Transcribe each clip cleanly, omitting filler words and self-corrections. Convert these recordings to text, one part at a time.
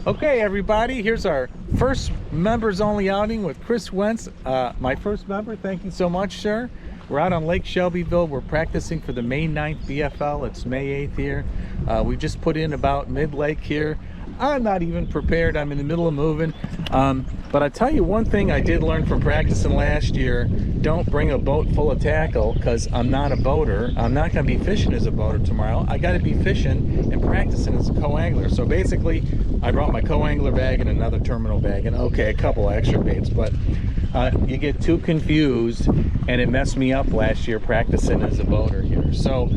Okay, everybody, here's our first members only outing with Chris Wentz. My first member, thank you so much, sir. We're out on Lake Shelbyville. We're practicing for the May 9th BFL. It's May 8th here. We just put in about mid-lake here. I'm not even prepared. I'm in the middle of moving. But I tell you one thing I did learn from practicing last year. Don't bring a boat full of tackle, because I'm not a boater. I'm not going to be fishing as a boater tomorrow. I got to be fishing and practicing as a co-angler. So basically, I brought my co-angler bag and another terminal bag and okay, a couple extra baits, but you get too confused, and it messed me up last year practicing as a boater here. So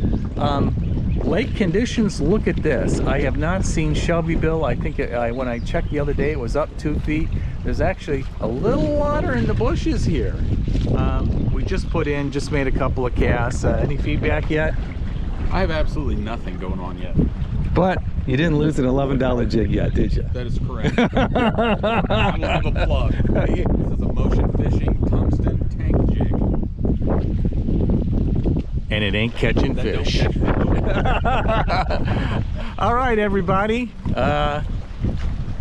lake conditions, look at this. I have not seen Shelbyville. I think when I checked the other day, it was up 2 feet. There's actually a little water in the bushes here. We just made a couple of casts. Any feedback yet? I have absolutely nothing going on yet. But you didn't lose an $11 jig yet, did you? That is correct. I'm gonna have a plug. This is a motion fishing tungsten tank jig. And it ain't catching fish. All right, everybody.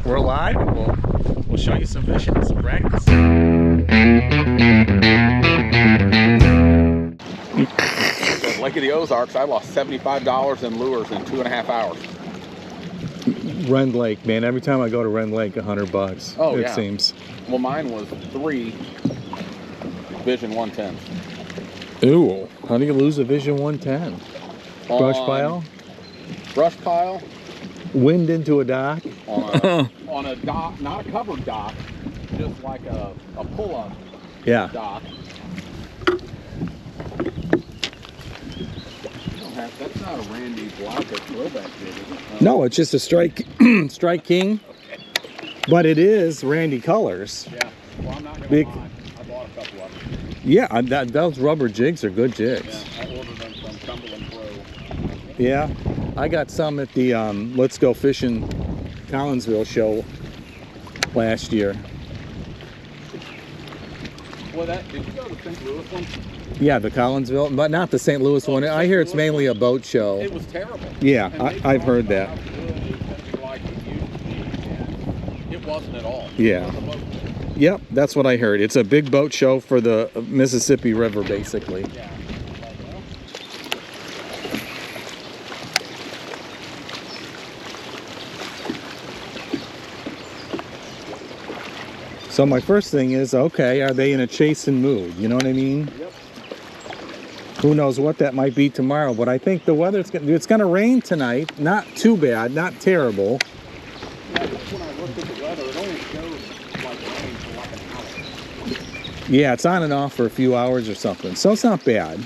We're live, and we'll show you some fishing and some practice. Lake of the Ozarks, I lost $75 in lures in 2.5 hours. Rend Lake, man. Every time I go to Rend Lake, $100. Oh, it yeah. seems. Well, mine was 3 Vision 110s. Ooh, how do you lose a Vision 110? Brush pile? Brush pile. Wind into a dock? On a dock, not a covered dock, just like a pull-up dock. That's not a Randy Blanca throwback jig, is it? No, it's just a Strike Strike King. Okay. But it is Randy colors. Yeah, well, I'm not going to lie. I bought a couple of them. Yeah, those rubber jigs are good jigs. Yeah, I ordered them from Cumberland Pro. Yeah, I got some at the Let's Go Fishing Collinsville show last year. Well, did you go to the St. Louis one? Yeah, the Collinsville, but not the St. Louis one. I hear it's mainly a boat show. It was terrible. Yeah, I've heard that. It wasn't at all. Yeah. Yep, that's what I heard. It's a big boat show for the Mississippi River, basically. Yeah. So my first thing is, okay, are they in a chasing mood? You know what I mean? Yep. Who knows what that might be tomorrow, but I think the weather, it's going to rain tonight. Not too bad, not terrible. Yeah, just when I looked at the weather, it only shows like rain for like an hour. Yeah, it's on and off for a few hours or something, so it's not bad.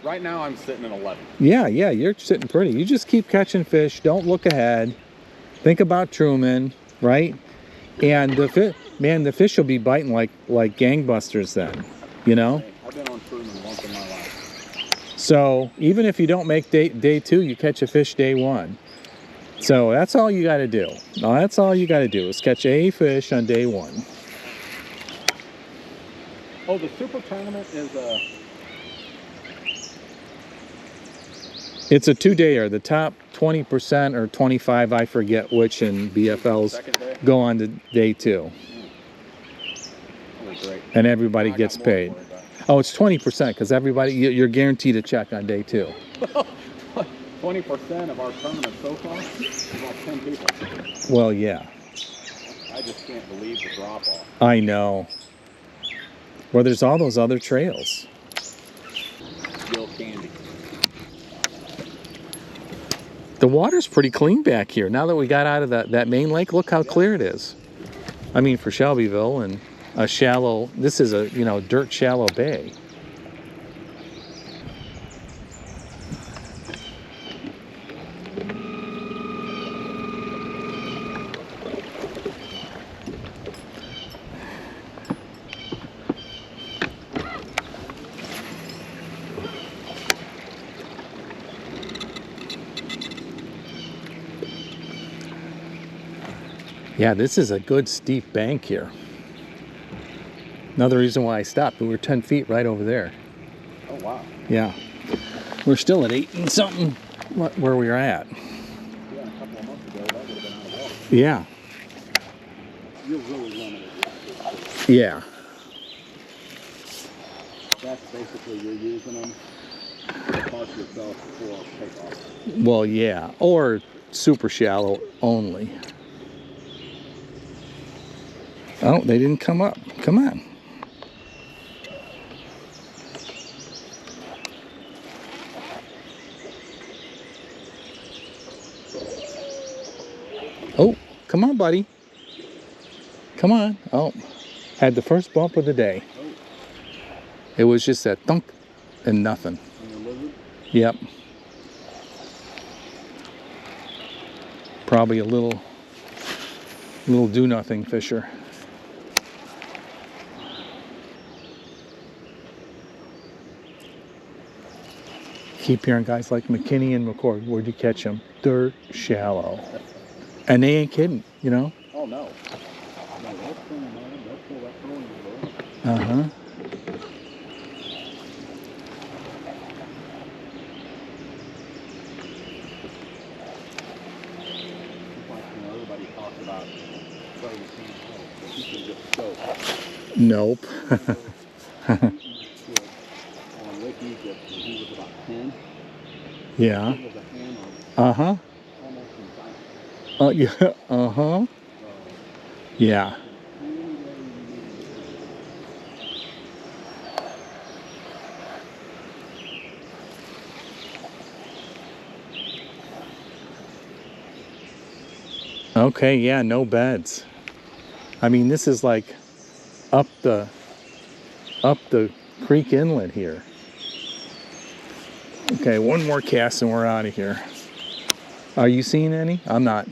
Right now I'm sitting at 11. Yeah, you're sitting pretty. You just keep catching fish. Don't look ahead. Think about Truman, right? And the fish will be biting like gangbusters then, you know? I've been on Truman once in my life. So even if you don't make day 2, you catch a fish day 1. So that's all you got to do. No, that's all you got to do is catch a fish on day 1. Oh, the super tournament is It's a 2-dayer. The top 20% or 25, I forget which, in BFLs go on to day 2. Oh, great. And everybody gets paid. Oh, it's 20% because everybody, you're guaranteed a check on day 2. 20% of our tournament so far is about 10 people. Well, yeah. I just can't believe the drop off. I know. Well, there's all those other trails. Real candy. The water's pretty clean back here. Now that we got out of that main lake, look how clear it is. I mean, for Shelbyville and a shallow, this is a, dirt shallow bay. Yeah, this is a good steep bank here. Another reason why I stopped, we were 10 feet right over there. Oh, wow. Yeah. We're still at 8 and something. where we were at. Yeah, a couple of months ago, that would have been out of water. Yeah. You're really limited. Yeah. That's basically you're using them to park yourself before takeoff. Well, yeah. Or super shallow only. Oh, they didn't come up. Come on. Oh, come on, buddy. Come on. Oh, had the first bump of the day. It was just that thunk and nothing. Yep. Probably a little do-nothing fisher. Keep hearing guys like McKinney and McCord. Where'd you catch them? Dirt shallow. And they ain't kidding, you know? Oh, no. Uh-huh. Everybody talks about nope. On Lake Egypt, when he was about 10. Yeah. He was a hammer. Uh-huh. Almost inside. Yeah. Uh-huh. Yeah. Okay, yeah, no beds. I mean, this is like up the creek inlet here. Okay, one more cast and we're out of here. Are you seeing any? I'm not.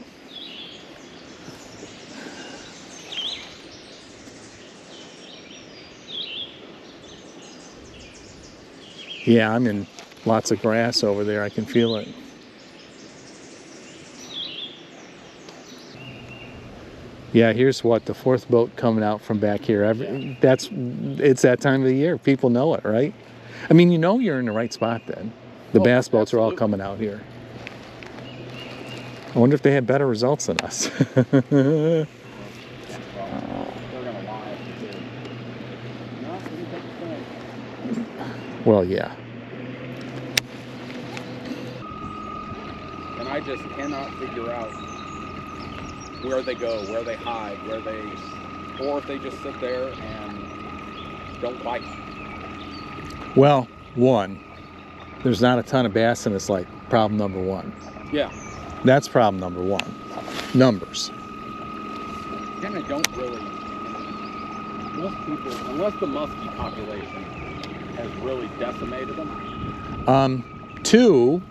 Yeah, I'm in lots of grass over there. I can feel it. Yeah, here's what, the fourth boat coming out from back here. It's that time of the year. People know it, right? I mean, you know you're in the right spot then. The bass boats are all coming out here. I wonder if they had better results than us. Well, yeah. And I just cannot figure out where they go, where they hide, or if they just sit there and don't bite. Well, one, there's not a ton of bass and it's like problem number one. Yeah. That's problem number one. Numbers. And I don't really, most people, unless the muskie population has really decimated them. Two,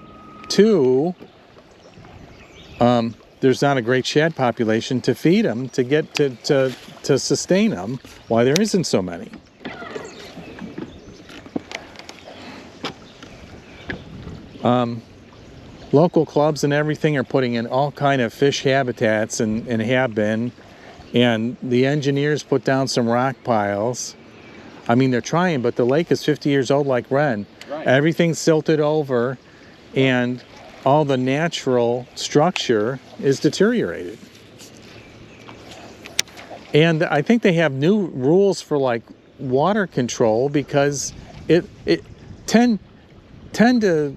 there's not a great shad population to feed them, to get to sustain them, why there isn't so many. Local clubs and everything are putting in all kind of fish habitats and have been, and the engineers put down some rock piles. I mean, they're trying, but the lake is 50 years old like Wren. Right. Everything's silted over, and all the natural structure is deteriorated. And I think they have new rules for like water control because it 10 to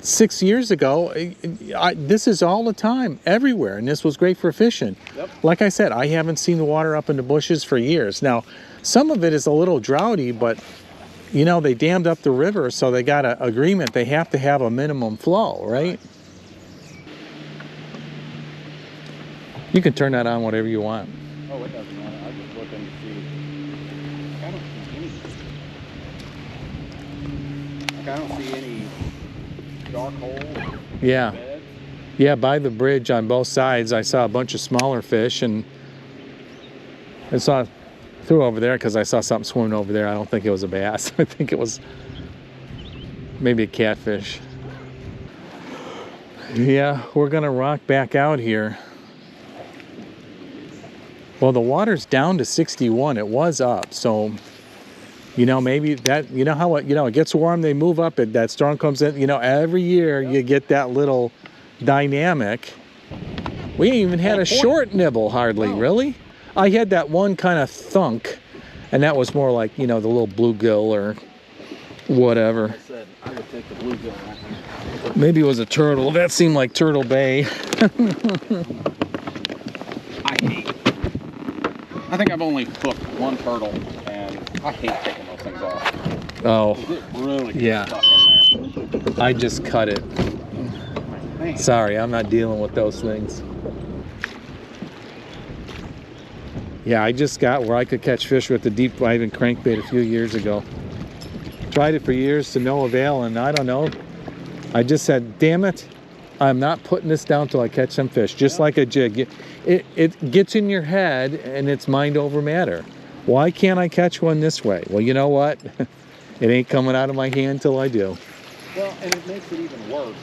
6 years ago, this is all the time, everywhere, and this was great for fishing. Yep. Like I said, I haven't seen the water up in the bushes for years. Now, some of it is a little droughty, but you know, they dammed up the river, so they got an agreement. They have to have a minimum flow, right? You can turn that on whatever you want. Oh, it doesn't matter. I was just looking to see. I don't see any. I don't see any dark holes. Yeah. Beds. Yeah, by the bridge on both sides, I saw a bunch of smaller fish, and I threw over there because I saw something swimming over there. I don't think it was a bass. I think it was maybe a catfish. Yeah, we're gonna rock back out here. Well, the water's down to 61. It was up, so You know, maybe that, you know how it, you know, it gets warm, they move up, that storm comes in, you know, every year you get that little dynamic. We ain't even had a short nibble hardly, really. I had that one kind of thunk, and that was more like, you know, the little bluegill or whatever. I said I would take the bluegill. Maybe it was a turtle. That seemed like Turtle Bay. I think I've only hooked one turtle, and I hate taking those things off. Oh, It really gets stuck in there. I just cut it. Man. Sorry, I'm not dealing with those things. Yeah, I just got where I could catch fish with the deep diving crankbait a few years ago. Tried it for years to no avail, and I don't know. I just said, damn it, I'm not putting this down till I catch some fish. Just like a jig. It gets in your head, and it's mind over matter. Why can't I catch one this way? Well, you know what? It ain't coming out of my hand till I do. Well, and it makes it even worse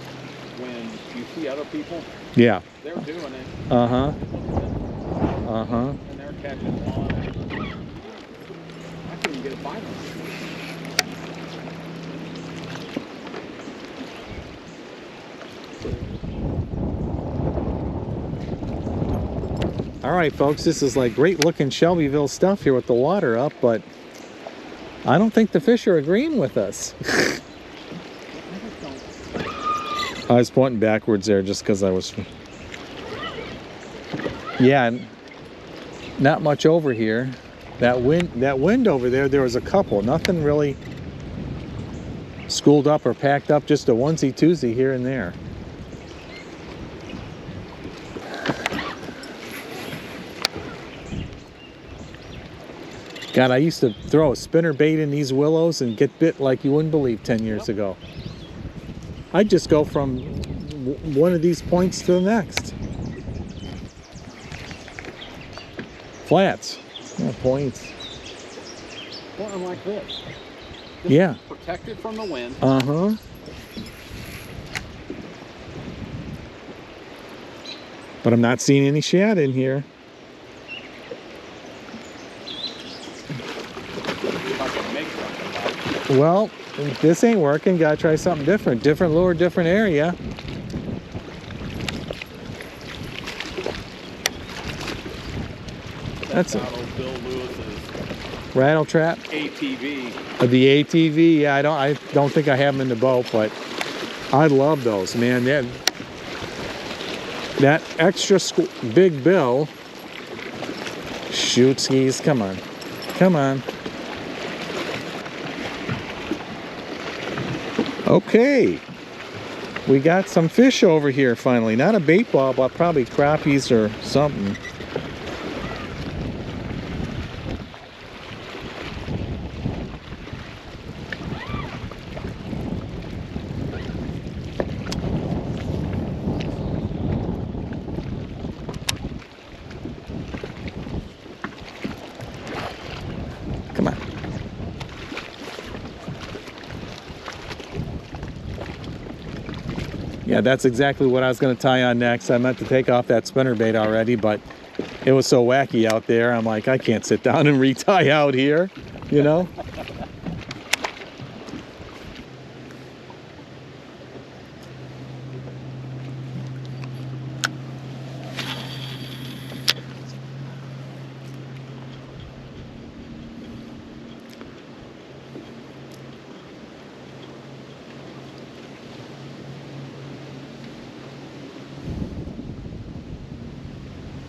when you see other people. Yeah. They're doing it. Uh-huh. Uh-huh. And they're catching one. I couldn't get a bite on it. All right, folks, this is like great looking Shelbyville stuff here with the water up, but I don't think the fish are agreeing with us. I was pointing backwards there just because I was... Yeah, not much over here. That wind over there, there was a couple. Nothing really schooled up or packed up, just a onesie-twosie here and there. God, I used to throw a spinner bait in these willows and get bit like you wouldn't believe 10 years ago. I'd just go from one of these points to the next. Flats, yeah, points. Well, and like this. This Yeah. is protected from the wind. Uh-huh. But I'm not seeing any shad in here. Well, this ain't working. Gotta try something different. Different lure, different area. That's a Bill Lewis's rattle trap. ATV. The ATV, yeah, I don't think I have them in the boat, but I love those, man. That extra big bill. Shoot skis, come on. Come on. Okay, we got some fish over here finally. Not a bait ball, but probably crappies or something. Come on. Yeah, that's exactly what I was going to tie on next. I meant to take off that spinnerbait already, but it was so wacky out there. I'm like, I can't sit down and retie out here, you know?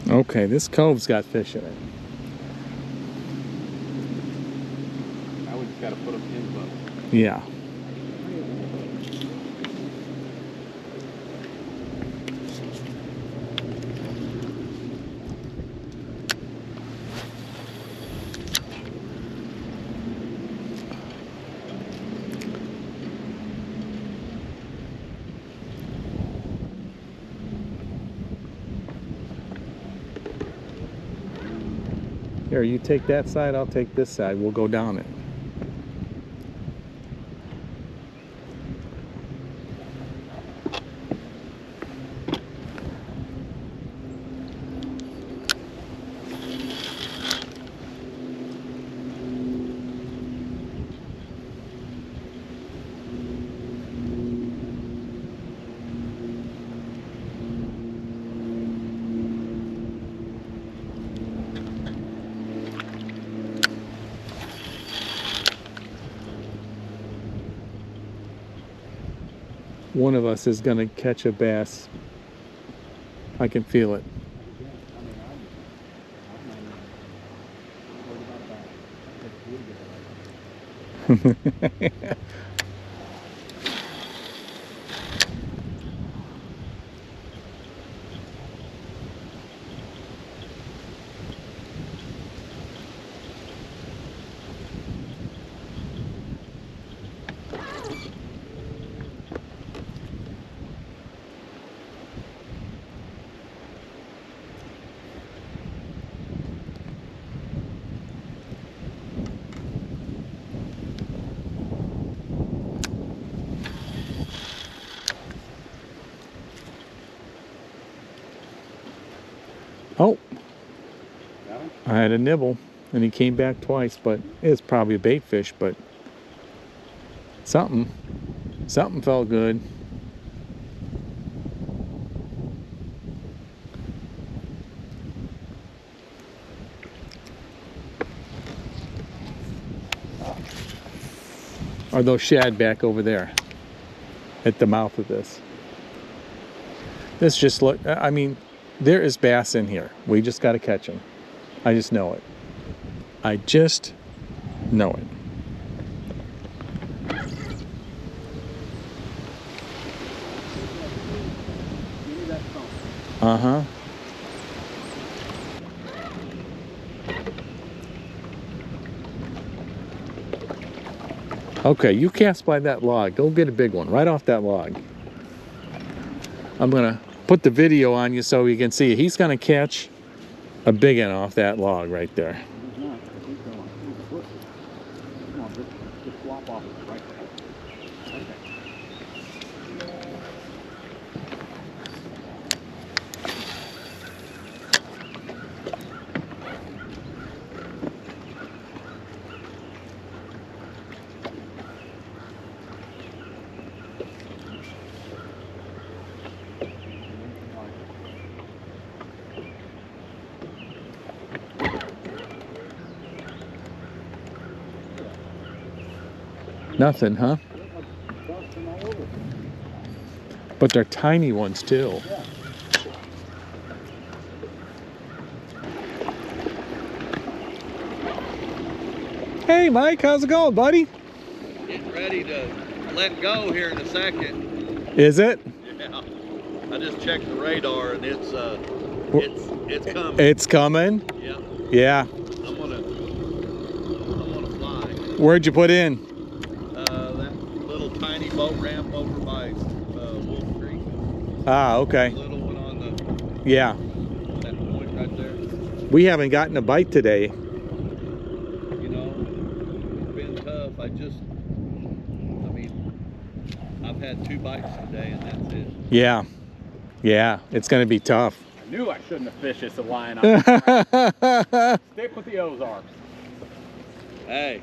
Okay, this cove's got fish in it. Now we just got to put them in the boat. Yeah. Here, you take that side, I'll take this side. We'll go down it. one of us is gonna catch a bass. I can feel it. Oh, I had a nibble and he came back twice, but it's probably a bait fish, but something felt good. Are those shad back over there at the mouth of this? This just look, I mean, there is bass in here. We just got to catch them. I just know it. I just know it. Uh-huh. Okay, you cast by that log. Go get a big one right off that log. I'm going to put the video on you so you can see. He's going to catch a big one off that log right there. Nothing, huh? But they're tiny ones too. Hey Mike, how's it going, buddy? Getting ready to let go here in a second. Is it? Yeah. I just checked the radar and it's coming. It's coming? Yeah. Yeah. I'm gonna fly. Where'd you put in? That little tiny boat ramp over by Wolf Creek. Ah, okay. Little one on the Yeah. that point right there. We haven't gotten a bite today. You know, it's been tough. I've had 2 bites today and that's it. Yeah. Yeah, it's gonna be tough. I knew I shouldn't have fished this line on. Stick with the Ozarks. Hey.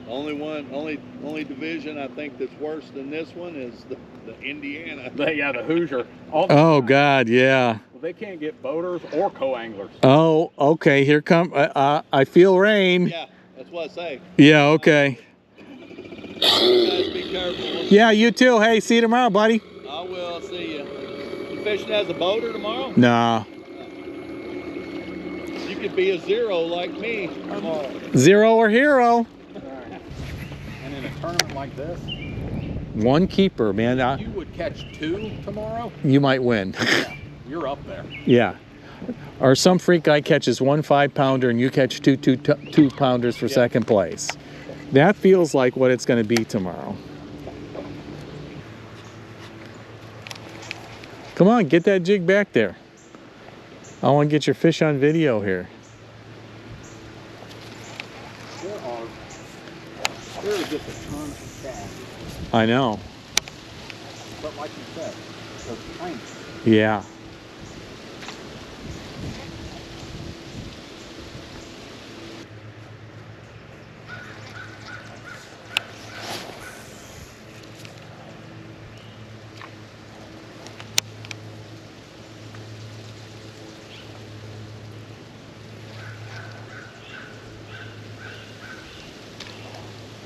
Only division I think that's worse than this one is the Indiana. The Hoosier. Oh God, yeah. Well, they can't get boaters or co-anglers. Oh, okay. Here come. I feel rain. Yeah, that's what I say. Yeah. Okay. You guys be careful. Yeah. You too. Hey, see you tomorrow, buddy. I will. I'll see you. You fishing as a boater tomorrow? Nah. You could be a 0 like me tomorrow. 0 or hero. And in a tournament like this, One keeper, man. you would catch 2 tomorrow. You might win. Yeah, you're up there. Yeah. Or some freak guy catches 1 5-pounder and you catch two 2-pounders for second place. That feels like what it's going to be tomorrow. Come on, get that jig back there. I want to get your fish on video here. There is just a ton of shad. I know. But like you said, those tiny. Yeah.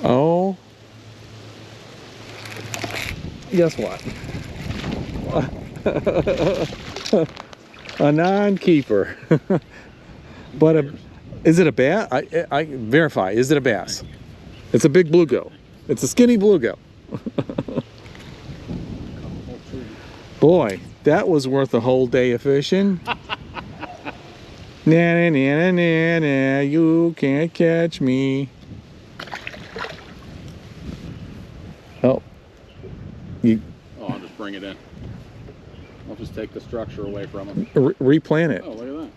Oh. guess what? A non-keeper. But is it a bass? I verify. Is it a bass? It's a big bluegill. It's a skinny bluegill. Boy, that was worth a whole day of fishing. Na na na na na, you can't catch me. Oh, I'll just bring it in. I'll just take the structure away from him. replant it. Oh, look at that.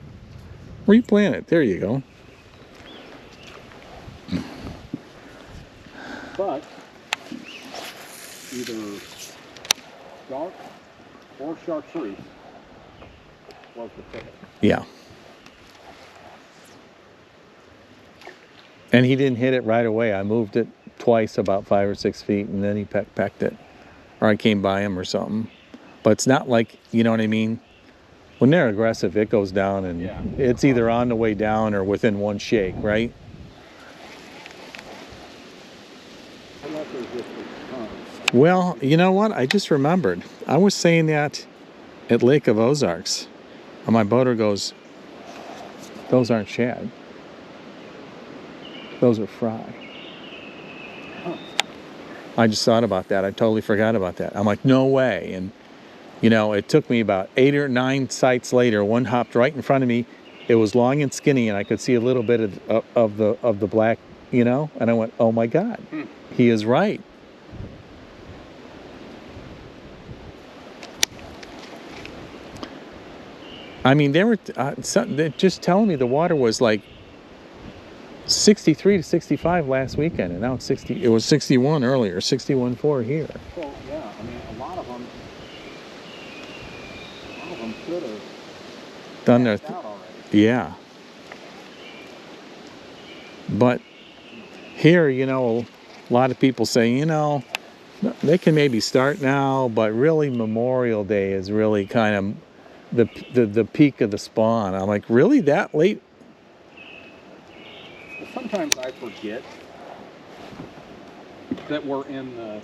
Replant it. There you go. But either dark or chartreuse was the ticket. Yeah. And he didn't hit it right away. I moved it twice about 5 or 6 feet, and then he pecked it. Or I came by him or something. But it's not like, you know what I mean? When they're aggressive, it goes down, and Yeah. it's either on the way down or within one shake, right? Unless there's just a ton. Well, you know what? I just remembered. I was saying that at Lake of Ozarks. And my boater goes, those aren't shad. Those are fry. Huh. I just thought about that. I totally forgot about that. I'm like, no way. And, you know, it took me about 8 or 9 sights later. One hopped right in front of me. It was long and skinny, and I could see a little bit of the black, you know. And I went, oh my God, he is right. I mean, they were they're just telling me the water was like 63 to 65 last weekend, and now it's 60. It was 61 earlier, 61.4 here. Well, yeah, I mean, a lot of them could have Done their passed out already. yeah. But here, you know, a lot of people say, you know, they can maybe start now, but really Memorial Day is really kind of the peak of the spawn. I'm like, really that late? Well, sometimes I forget that we're in the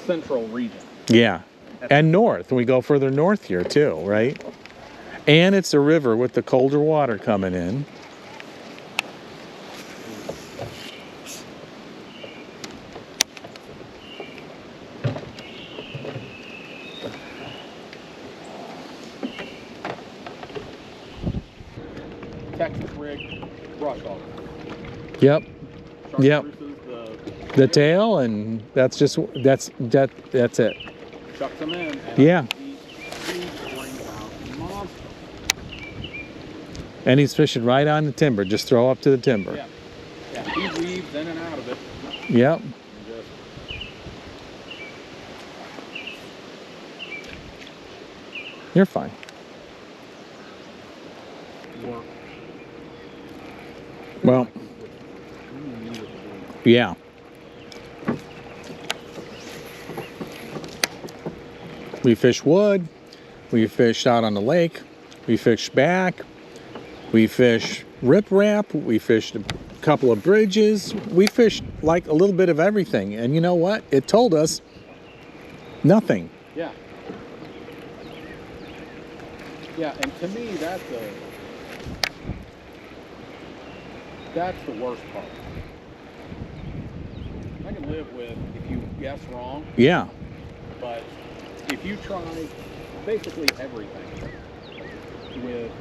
central region. Yeah. And north. We go further north here too, right? And it's a river with the colder water coming in. Texas rig, brush hog. Yep. Yep. Chartreuse is The tail, and that's it. chucks them in. And Yeah. he brings out monster. And he's fishing right on the timber. Just throw up to the timber. Yeah. Yeah. He weaves in and out of it. Yep. And just, You're fine. work. Well, yeah. We fish wood. We fish out on the lake. We fish back. We fish riprap. We fished a couple of bridges. We fished like a little bit of everything. And you know what? It told us nothing. Yeah. Yeah, and to me, that's the worst part. I can live with if you guess wrong, Yeah. but if you try basically everything with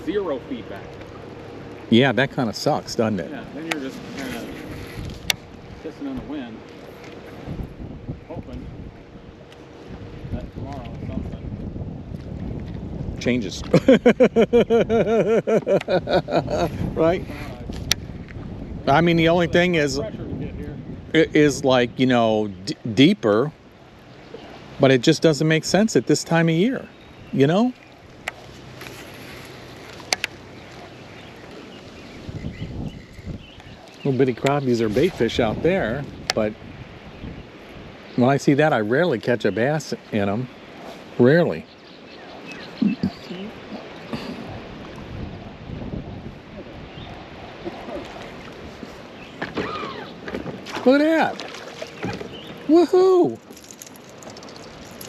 zero feedback, Yeah, that kind of sucks, doesn't it? yeah, then you're just kind of kissing in the wind, hoping that tomorrow something. Changes. Right? I mean, the only thing is Pressure to get here. it is like, you know, deeper, but it just doesn't make sense at this time of year, you know? Little bitty crappies are bait fish out there, but when I see that, I rarely catch a bass in them. Rarely. Look at that. Woohoo.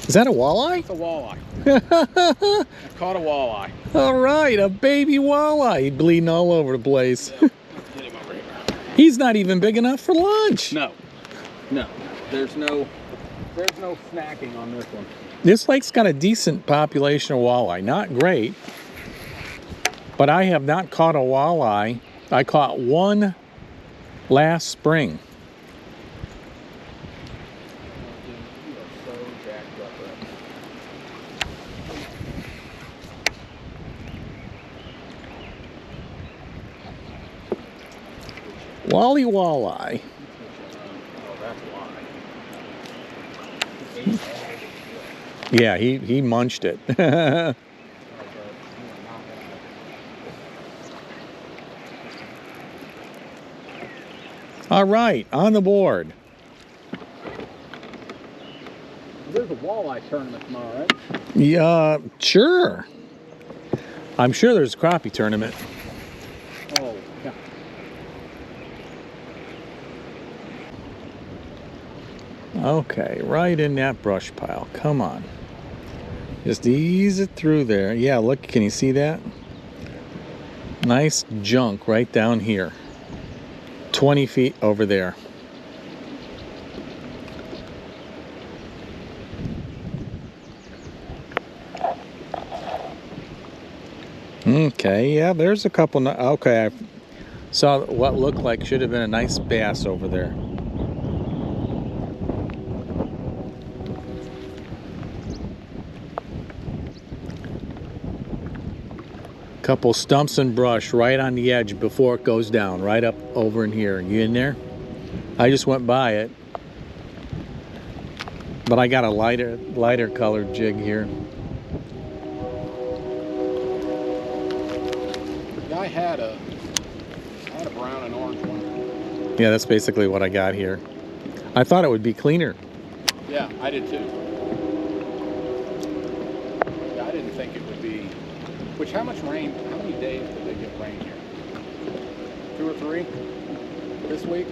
Is that a walleye? It's a walleye. I caught a walleye. All right, a baby walleye bleeding all over the place. Yeah, let's get him over here. He's not even big enough for lunch. No. There's no snacking on this one. This lake's got a decent population of walleye. Not great, but I have not caught a walleye. I caught one last spring. You are so jacked up right. Walleye. Oh, that's why. Yeah, he munched it. All right, on the board. There's a walleye tournament tomorrow, right? Yeah, sure. I'm sure there's a crappie tournament. Oh, yeah. Okay, right in that brush pile. Come on. Just ease it through there. Yeah, look, can you see that? Nice junk right down here. 20 feet over there. Okay, yeah, there's a couple. Okay, I saw what looked like should have been a nice bass over there. Couple stumps and brush right on the edge before it goes down, right up over in here. You in there? I just went by it, but I got a lighter colored jig here. Yeah, I had a brown and orange one. Yeah, that's basically what I got here. I thought it would be cleaner. Yeah, I did too. Yeah, I didn't think it would be. Which, how much rain, how many days did they get rain here? 2 or 3 this week?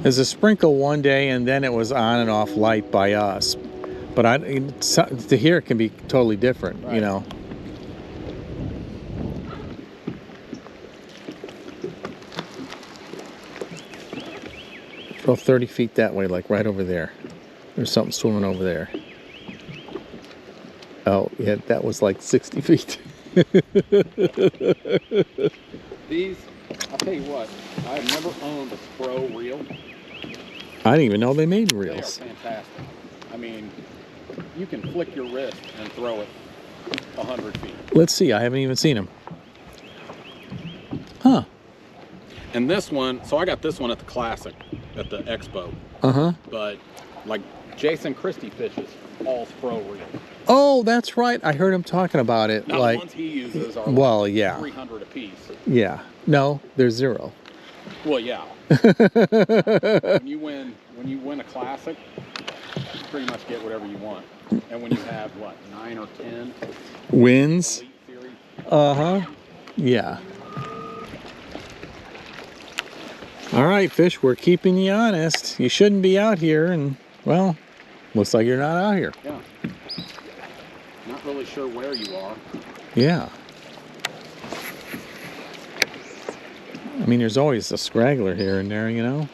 There's a sprinkle one day, and then it was on and off light by us. But to here it can be totally different, Right. you know. Throw 30 feet that way, like right over there. There's something swimming over there. Oh, yeah, that was like 60 feet. These, I'll tell you what, I've never owned a Spro reel. I didn't even know they made They are reels. fantastic. I mean, you can flick your wrist and throw it 100 feet. Let's see, I haven't even seen them. Huh. And this one, so I got this one at the Classic, at the Expo. Uh-huh. But like Jason Christie fishes all Spro reels. Oh, that's right. I heard him talking about it. Now like, the ones he uses are well, yeah. 300 a piece. Yeah. No, there's 0. Well, yeah. when you win a Classic, you pretty much get whatever you want. And when you have what, 9 or 10 Wins. Elite Series, Uh-huh. Yeah. All right, Fish, we're keeping you honest. You shouldn't be out here, and, well, looks like you're not out here. yeah. Not really sure where you are. Yeah. I mean, there's always a scraggler here and there, you know?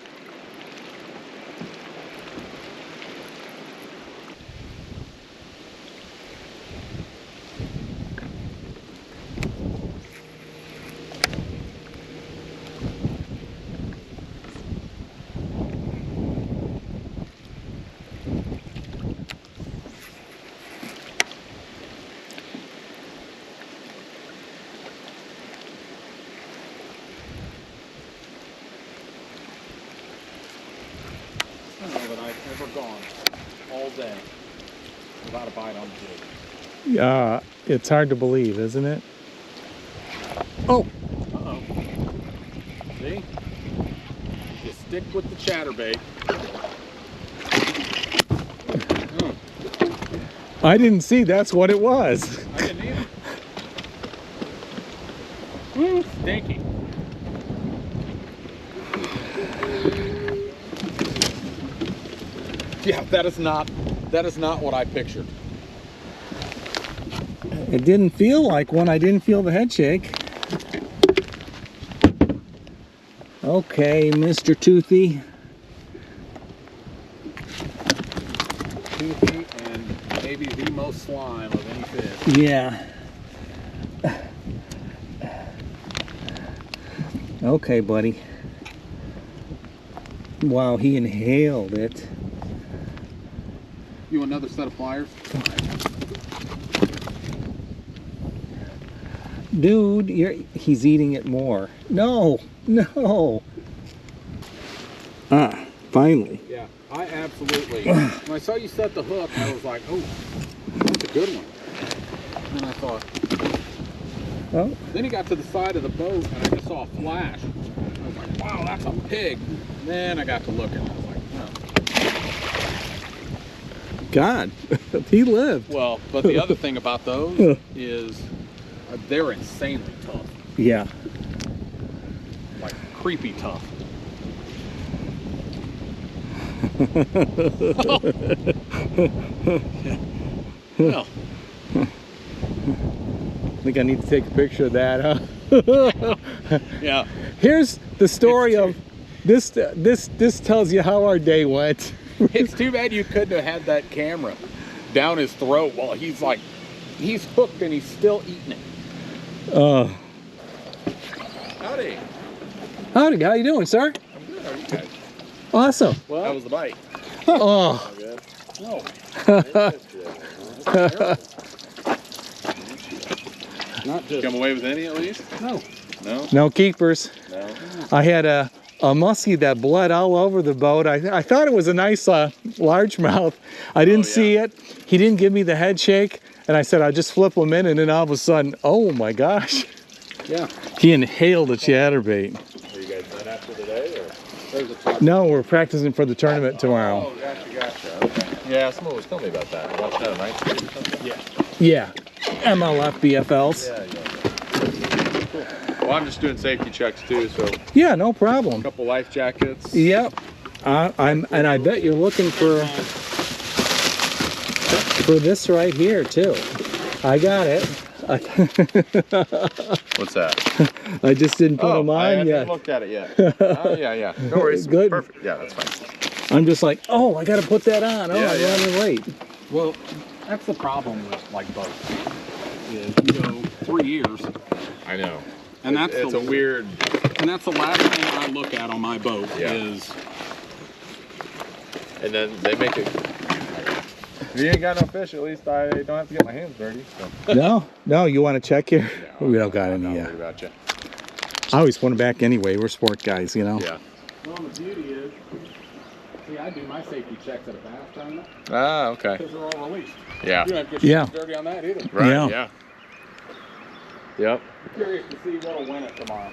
I don't know that I've ever gone all day without a bite on the jig. It's hard to believe, isn't it? Oh, Uh-oh. See? You stick with the chatterbait. I didn't see that's what it was. I didn't either. Stinky. Yeah, that is not what I pictured. It didn't feel like one. I didn't feel the head shake. Okay, Mr. Toothy. Toothy and maybe the most slime of any fish. Yeah. Okay, buddy. Wow, he inhaled it. You want another set of pliers? Dude, he's eating it more. No, no. Ah, finally. Yeah, I absolutely. When I saw you set the hook, I was like, oh, that's a good one. And then I thought, Oh, then he got to the side of the boat and I just saw a flash. I was like, wow, that's a pig. And then I got to looking. I was like, oh. God, he lived. Well, but the other thing about those is they're insanely tough. Yeah. Like creepy tough. Well, I think I need to take a picture of that, huh? yeah. Here's the story of this. This tells you how our day went. It's too bad you couldn't have had that camera down his throat while he's hooked and he's still eating it. Howdy. Howdy, how you doing, sir? I'm good. How are you guys? Awesome. Well, How was the bite? Oh. Good. no. Not just Come away with any at least? no. No? No keepers. No. I had a muskie that bled all over the boat. I thought it was a nice largemouth. I didn't see it. He didn't give me the head shake, and I said I'll just flip him in, and then all of a sudden, oh my gosh, Yeah. he inhaled a chatterbait. Are you guys done after today? Or? There's a top. No, we're practicing for the tournament tomorrow. Oh, gotcha. Okay. Yeah, someone was telling me about that. I watched that on Night Street or something. Yeah. Yeah, MLF BFLs. Yeah. Cool. Well, I'm just doing safety checks too, so a Yeah, no problem. couple life jackets. Yep. And I bet you're looking for this right here too. I got it. What's that? I just didn't put them I on haven't yet. looked at it yet. Oh, yeah. No worries. Good. Perfect. Yeah, that's fine. I'm just like, oh, I got to put that on. Oh, Yeah, I'm yeah. running late. Well, that's the problem with like boats. Is you go 3 years, I know. and that's It's the a weird. and that's the last thing I look at on my boat Yeah. is And then they make it. If you ain't got no fish, at least I don't have to get my hands dirty. So. No, you want to check here? We don't got I'm any not yet. worried about you. I always put them back anyway. We're sport guys, you know? Yeah. well, the beauty is, see, I do my safety checks at a bass tournament Ah, okay. because they're all released. Yeah. You don't have to get Yeah. your hands dirty on that either. Right. Yeah. Yeah. Yep. I'm curious to see what'll win it tomorrow.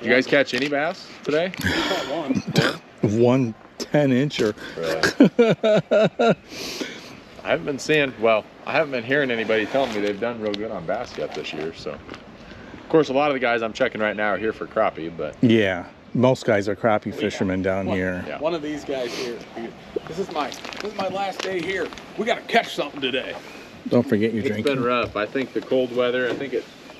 You guys catch any bass today? We caught one. One 10-incher. Really? I haven't been seeing. Well, I haven't been hearing anybody telling me they've done real good on bass yet this year. So, of course, a lot of the guys I'm checking right now are here for crappie, but Yeah. Most guys are crappie fishermen down here. Yeah. One of these guys here. This is my last day here. We got to catch something today. Don't forget your it's drinking. been rough. I think the cold weather.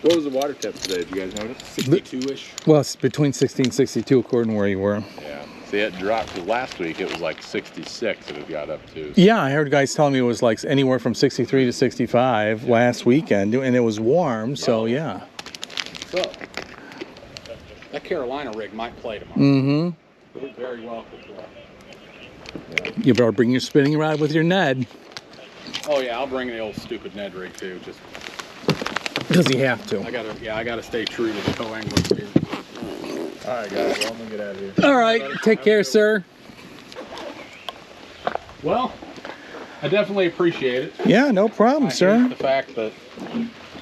What was the water temp today? Did you guys notice? 62-ish. Well, it's between 60 and 62 according to where you were. Yeah. See, it dropped. 'Cause last week it was like 66 that it got up to. Yeah, I heard guys telling me it was like anywhere from 63 to 65 last weekend, and it was warm, so yeah. So, that Carolina rig might play tomorrow. Mm-hmm. It very well could play. You better bring your spinning rod with your Ned, Oh yeah, I'll bring the old stupid Ned rig too. Just because you have to. I gotta stay true to the co-angler here. All right, guys. Well, I'm gonna get out of here. All right, take care, sir. Well, I definitely appreciate it. Yeah, no problem, I sir. hate the fact that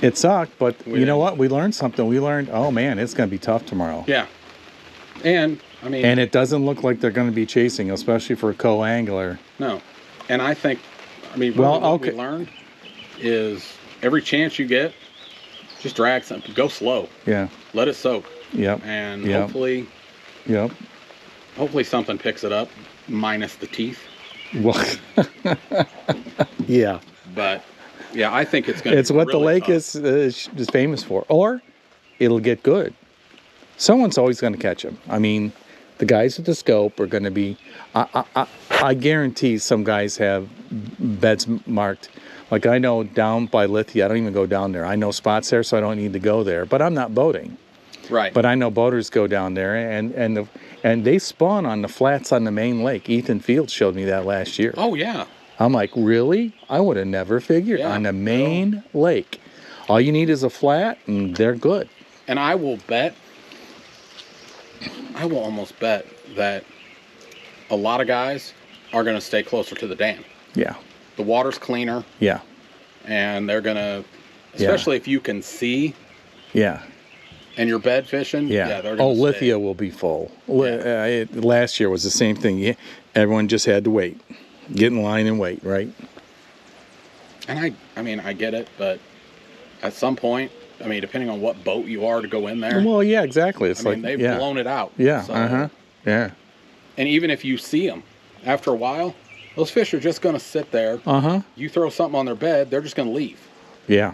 It sucked, but We you know didn't. what? We learned something. We learned, oh man, it's going to be tough tomorrow. yeah, and I mean And it doesn't look like they're going to be chasing, especially for a co-angler. no, and I mean Well, really what okay. we learned is every chance you get, just drag something. Go slow. Yeah. Let it soak. Yep. And Yep. hopefully something picks it up, minus the teeth. Well, yeah. But yeah, I think it's going to. It's what really the lake tough. is famous for. Or it'll get good. Someone's always going to catch them. I mean, the guys at the scope are going to be. I guarantee some guys have beds marked. Like I know down by Lithia, I don't even go down there. I know spots there, so I don't need to go there. But I'm not boating. Right. But I know boaters go down there, and they spawn on the flats on the main lake. Ethan Fields showed me that last year. Oh yeah. I'm like, really? I would have never figured. Yeah, On the main lake, all you need is a flat, and they're good. And I will almost bet that a lot of guys are going to stay closer to the dam. Yeah. The water's cleaner, Yeah. and they're going to, especially if you can see Yeah. and you're bed fishing. Yeah. They're Oh, going to Lithia will be full. Yeah. Last year was the same thing. Everyone just had to wait. Get in line and wait, right? And I mean, I get it, but at some point, I mean, depending on what boat you are to go in there. Well, yeah, exactly. It's I mean, they've blown it out. Yeah. So, Yeah. And even if you see them, after a while, those fish are just going to sit there. You throw something on their bed, they're just going to leave. Yeah.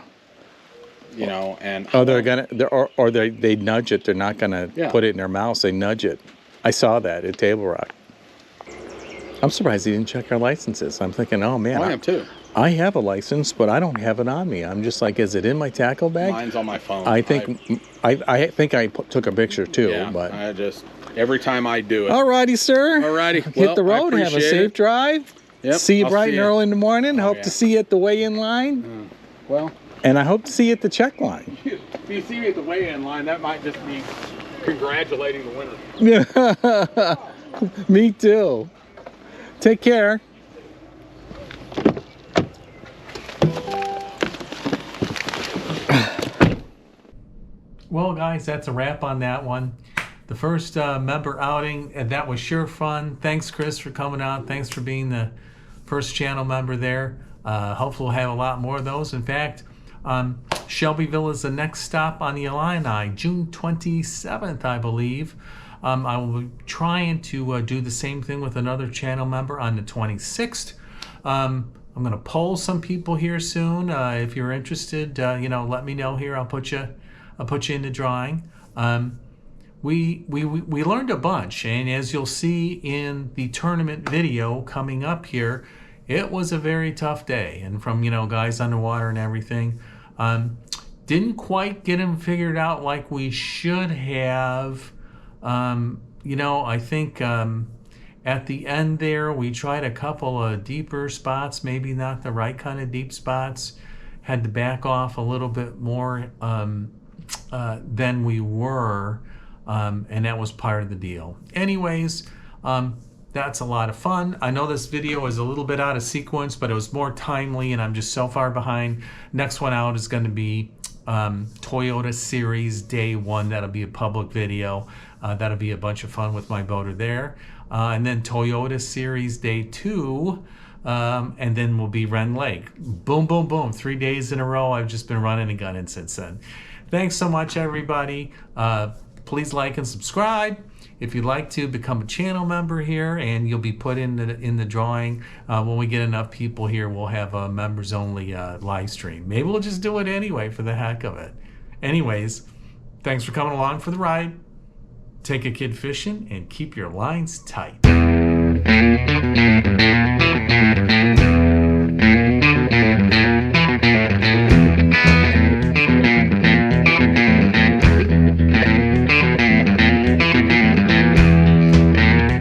You know, and they nudge it. They're not gonna put it in their mouths. They nudge it. I saw that at Table Rock. I'm surprised he didn't check our licenses. I'm thinking, oh man, I am too. I have a license, but I don't have it on me. I'm just like, is it in my tackle bag? Mine's on my phone. I think I took a picture too. Yeah, but I just every time I do it. Alrighty, sir. Alrighty. Hit the road. Have a safe drive. Yep, See you I'll bright see and ya. early in the morning. Hope yeah. to see you at the weigh-in line. Well, And I hope to see you at the check line. if you see me at the weigh-in line, that might just be congratulating the winner. Yeah. Me too. Take care. Well, guys, that's a wrap on that one. The first member outing, and that was sure fun. Thanks, Chris, for coming out. Thanks for being the first channel member there. Hopefully we'll have a lot more of those. In fact, Shelbyville is the next stop on the Illini, June 27th, I believe. I will be trying to do the same thing with another channel member on the 26th. I'm going to poll some people here soon. If you're interested, let me know here. I'll put you in the drawing. We learned a bunch, and as you'll see in the tournament video coming up here, it was a very tough day. And from guys underwater and everything, didn't quite get them figured out like we should have. I think at the end there we tried a couple of deeper spots, maybe not the right kind of deep spots. Had to back off a little bit more than we were. And that was part of the deal. Anyways, that's a lot of fun. I know this video is a little bit out of sequence, but it was more timely, and I'm just so far behind. Next one out is going to be Toyota Series Day 1. That'll be a public video. That'll be a bunch of fun with my boater there. And then Toyota Series Day 2. And then we'll be Ren Lake. Boom, boom, boom. 3 days in a row. I've just been running and gunning since then. Thanks so much, everybody. Please like and subscribe. If you'd like to become a channel member here, and you'll be put in the drawing. When we get enough people here, we'll have a members only live stream. Maybe we'll just do it anyway for the heck of it. Anyways, thanks for coming along for the ride. Take a kid fishing and keep your lines tight.